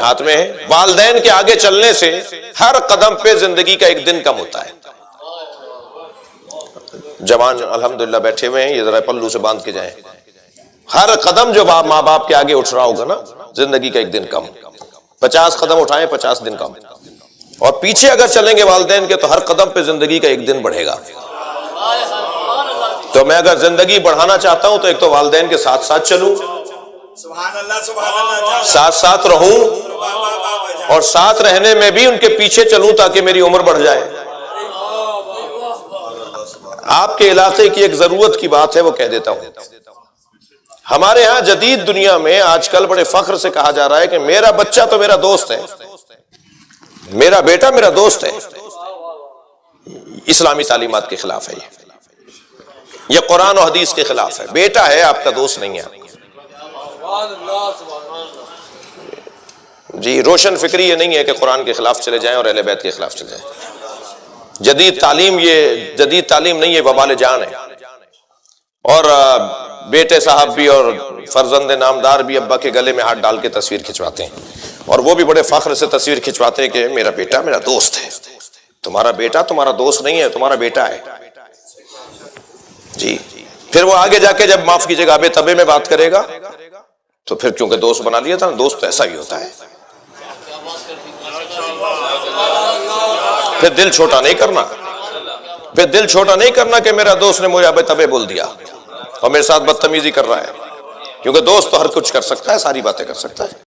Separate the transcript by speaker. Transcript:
Speaker 1: ہاتھ میں ہے۔ والدین کے آگے چلنے سے ہر قدم پہ زندگی کا ایک دن کم ہوتا ہے۔ جوان الحمدللہ بیٹھے ہوئے ہیں، یہ ذرا پلو سے باندھ کے جائیں۔ ہر قدم جو ماں باپ کے آگے اٹھ رہا ہوگا نا، زندگی کا ایک دن کم۔ 50 قدم اٹھائیں، 50 دن کم۔ اور پیچھے اگر چلیں گے والدین کے تو ہر قدم پہ زندگی کا ایک دن بڑھے گا۔ تو میں اگر زندگی بڑھانا چاہتا ہوں تو ایک تو والدین کے ساتھ ساتھ چلوں، ساتھ ساتھ رہوں، اور ساتھ رہنے میں بھی ان کے پیچھے چلوں تاکہ میری عمر بڑھ جائے۔ آپ کے علاقے کی ایک ضرورت کی بات ہے، وہ کہہ دیتا ہوں۔ ہمارے ہاں جدید دنیا میں آج کل بڑے فخر سے کہا جا رہا ہے کہ میرا بچہ تو میرا دوست ہے، میرا بیٹا میرا دوست ہے۔ اسلامی تعلیمات کے خلاف ہے یہ قرآن و حدیث کے خلاف ہے۔ بیٹا ہے، آپ کا دوست نہیں ہے۔ جی روشن فکری یہ نہیں ہے کہ قرآن کے خلاف چلے جائیں اور اہل بیت کے خلاف چلے جائیں۔ جدید تعلیم نہیں ہے، وبال جان ہے۔ اور بیٹے صاحب بھی اور فرزند نامدار بھی ابا کے گلے میں ہاتھ ڈال کے تصویر کھنچواتے ہیں، اور وہ بھی بڑے فخر سے تصویر کھنچواتے ہیں کہ میرا بیٹا میرا دوست ہے۔ تمہارا بیٹا تمہارا دوست نہیں ہے، تمہارا بیٹا ہے۔ جی پھر وہ آگے جا کے جب معاف کیجیے گا آبے تبے میں بات کرے گا تو پھر کیونکہ دوست بنا لیا تھا، دوست تو ایسا ہی ہوتا ہے۔ پھر دل چھوٹا نہیں کرنا کہ میرا دوست نے مجھے آبے تبے بول دیا اور میرے ساتھ بدتمیزی کر رہا ہے، کیونکہ دوست تو ہر کچھ کر سکتا ہے، ساری باتیں کر سکتا ہے۔